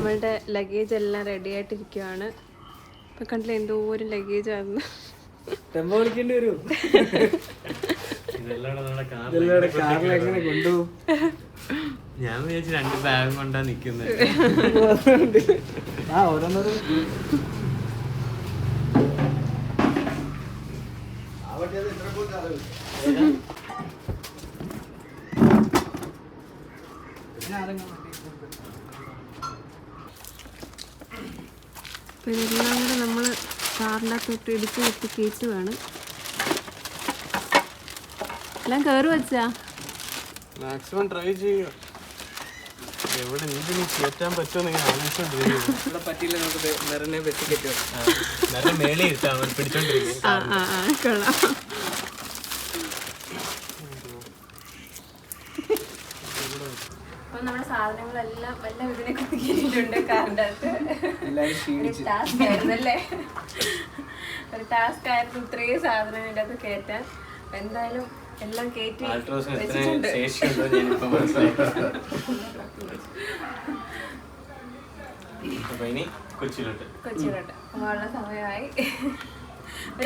നമ്മളുടെ ലഗേജ് എല്ലാം റെഡി ആയിട്ടിരിക്കുവാണ്. ഇപ്പൊ കണ്ടില്ല എന്തോരം ലഗേജ് ആയിരുന്നു. ടെമ്പോ വിളിക്കേണ്ടി വരും. കാറിലെങ്ങനെ കൊണ്ടുപോകും? ഞാൻ വിചാരിച്ചു 2 ബാഗും കൊണ്ടാ നിക്കുന്നത്. ആ ഓരോന്നത് അപ്പോൾ ഇതെല്ലാം കൂടെ നമ്മൾ കാറിനകത്തോട്ട് ഇടിച്ച് കുത്തി കയറ്റുവാണ്. എല്ലാം കയറി വെച്ചാ മാക്സിമം ട്രൈ ചെയ്യുക. എവിടെ നീ കയറ്റാൻ പറ്റുമോ നിങ്ങൾ ആലോചിച്ചോണ്ടിരിക്കും. പറ്റിയില്ല. നമുക്ക് മെറിനെ വെട്ടി കയറ്റുക. നല്ല മേളിൽ ഇരുത്താം, അവർ പിടിച്ചോണ്ടിരിക്കും. കൊള്ളാം. അപ്പം നമ്മുടെ സാധനങ്ങളെല്ലാം എല്ലാം ഇതിനെ കുത്തിക്കിട്ടുണ്ട് കാറിൻ്റെ അകത്ത്. ടാസ്ക് ആയിരുന്നു അല്ലേ? ഒരു ടാസ്ക് ആയിരുന്നു ഇത്രയും സാധനങ്ങളുടെ അകത്ത് കയറ്റാൻ. എന്തായാലും എല്ലാം കയറ്റി വെച്ചിട്ടുണ്ട്. കൊച്ചിയിലോട്ട് പോകാനുള്ള സമയമായി.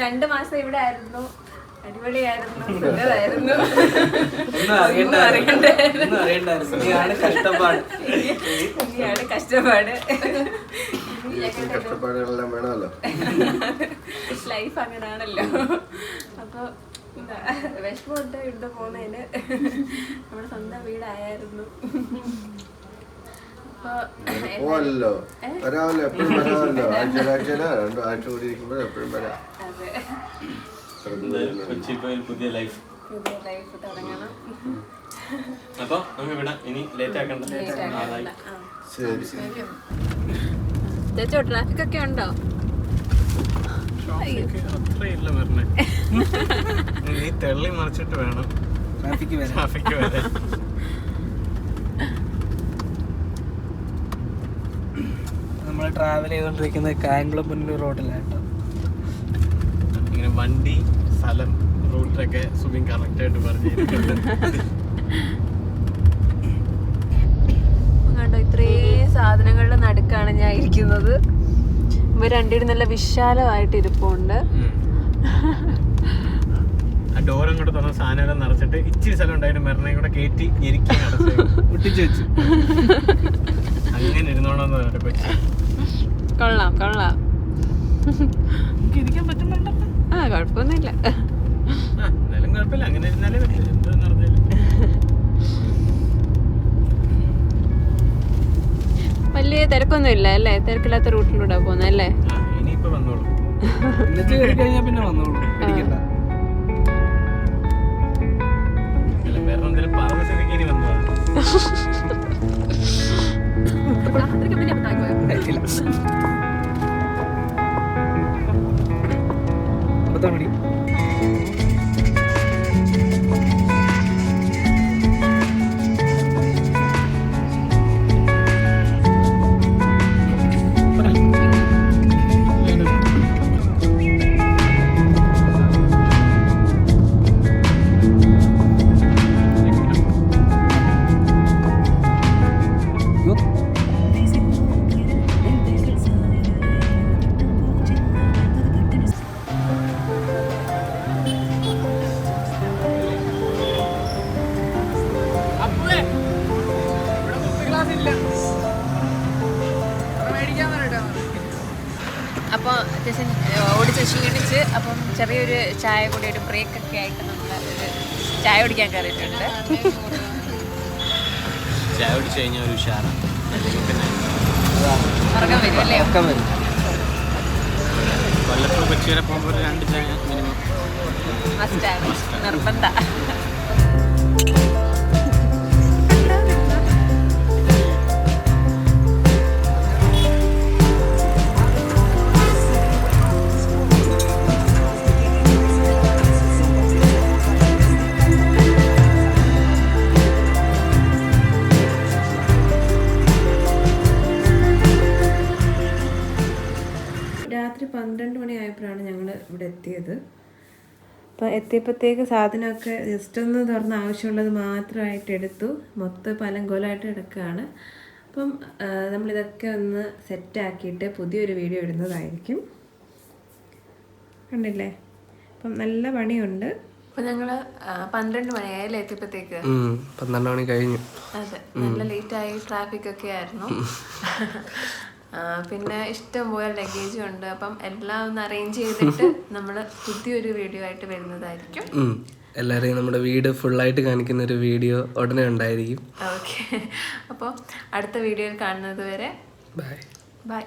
2 മാസം ഇവിടെ ആയിരുന്നു. അടിപൊളിയായിരുന്നു, സുഖമായിരുന്നു. കഷ്ടപ്പാട്. ലൈഫ് അങ്ങനാണല്ലോ. അപ്പൊ വിഷമമുണ്ട് ഇവിടെ പോകുന്നതിന്. നമ്മുടെ സ്വന്തം വീടായിരുന്നു. പുതിയ ലൈഫ് തുടങ്ങണം. അപ്പൊ നമുക്ക് വിടാം. ഇനി ലേറ്റ് ആക്കണ്ട. ചേച്ചോ ട്രാഫിക് ഒക്കെ ഉണ്ടോ? അത്രയില്ല പറഞ്ഞേ. നീ തെള്ളി മറിച്ചിട്ട് വേണം ട്രാഫിക്ക് വരാൻ. നമ്മൾ ട്രാവൽ ചെയ്തോണ്ടിരിക്കുന്നത് കായംകുളം മുന്നൂർ റോഡിലാട്ടോ. ഇങ്ങനെ വണ്ടി, സ്ഥലം, റൂട്ടൊക്കെ സുബിൻ കറക്റ്റ് ആയിട്ട് പറഞ്ഞിരിക്കുന്നത്. കണ്ടോ, ഇത്രയും സാധനങ്ങളുടെ നടുക്കാണ് ഞാൻ ഇരിക്കുന്നത്. ഇവർ രണ്ടുപേരും നല്ല വിശാലമായിട്ട് ഇരിപ്പുണ്ട്. ആ ഡോർ അങ്ങോട്ട് തുറന്ന സാധനം നിറച്ചിട്ട് ഇച്ചിരി സ്ഥലം ഉണ്ടായിട്ട് മെറിനെ കൂടെ കയറ്റി ഞെരുക്കി ഒട്ടിച്ചു വെച്ചു. അങ്ങനെ ഇരുന്നോളാന്ന് പറഞ്ഞിട്ട് കൊച്ചി. കൊള്ളാം കൊള്ളാം. ഇരിക്കാൻ പറ്റുന്നുണ്ടോ? ആ കുഴപ്പമൊന്നുമില്ല. എന്നാലും കുഴപ്പമില്ല, അങ്ങനെ ഇരുന്നാലേ പറ്റില്ല. എന്താന്ന് പറഞ്ഞാലും വലിയ തിരക്കൊന്നും ഇല്ല അല്ലേ? തിരക്കില്ലാത്ത റൂട്ടിലൂടെ പോകുന്നത് അല്ലേ? ഇനിയിപ്പോ വന്നോളൂ. പിന്നെ വന്നോളൂ. വേറെ എന്തെങ്കിലും പറഞ്ഞ സ്ഥിതിക്ക് ഇനി വന്നതാണ്. അപ്പോൾ അത്യാവശ്യം ഓടിച്ച് ക്ഷീണിച്ച് അപ്പം ചെറിയൊരു ചായ കൂടി ഒരു ബ്രേക്കൊക്കെ ആയിട്ട് നമ്മൾ ഒരു ചായ കുടിക്കാൻ കയറിയിട്ടുണ്ട്. ചായ കുടിച്ച് കഴിഞ്ഞാൽ ഒരു ഉഷാറാണ്. ഉറക്കം വരും അല്ലേ? വല്ലപ്പോഴും കൊച്ചി വരെ പോകുമ്പോൾ 2 ചായ മിനിമം മസ്റ്റാണ്, നിർബന്ധ. രാത്രി 12 മണിയായപ്പോഴാണ് ഞങ്ങൾ ഇവിടെ എത്തിയത്. അപ്പോൾ എത്തിയപ്പോഴത്തേക്ക് സാധനമൊക്കെ ജസ്റ്റ് ഒന്ന് തുറന്ന് ആവശ്യമുള്ളത് മാത്രമായിട്ട് എടുത്തു. മൊത്തം പലങ്കോലമായിട്ട് കിടക്കുകയാണ്. അപ്പം നമ്മളിതൊക്കെ ഒന്ന് സെറ്റാക്കിയിട്ട് പുതിയൊരു വീഡിയോ ഇടുന്നതായിരിക്കും. കണ്ടില്ലേ? അപ്പം നല്ല പണിയുണ്ട്. അപ്പം ഞങ്ങൾ 12 മണിയായാലും എത്തിയപ്പോഴത്തേക്ക് 12 മണി കഴിഞ്ഞു. അതെ, നല്ല ലേറ്റായി. ട്രാഫിക് ഒക്കെ ആയിരുന്നു. പിന്നെ ഇഷ്ടം പോലെ ലഗേജും ഉണ്ട്. അപ്പം എല്ലാം ഒന്ന് അറേഞ്ച് ചെയ്തിട്ട് നമ്മൾ പുതിയൊരു വീഡിയോ ആയിട്ട് വരുന്നതായിരിക്കും. എല്ലാവരെയും നമ്മുടെ വീട് ഫുള്ളായിട്ട് കാണിക്കുന്ന ഒരു വീഡിയോ ഉടനെ ഉണ്ടായിരിക്കും. ഓക്കെ, അപ്പോൾ അടുത്ത വീഡിയോയിൽ കാണുന്നത് വരെ ബൈ. ബൈ.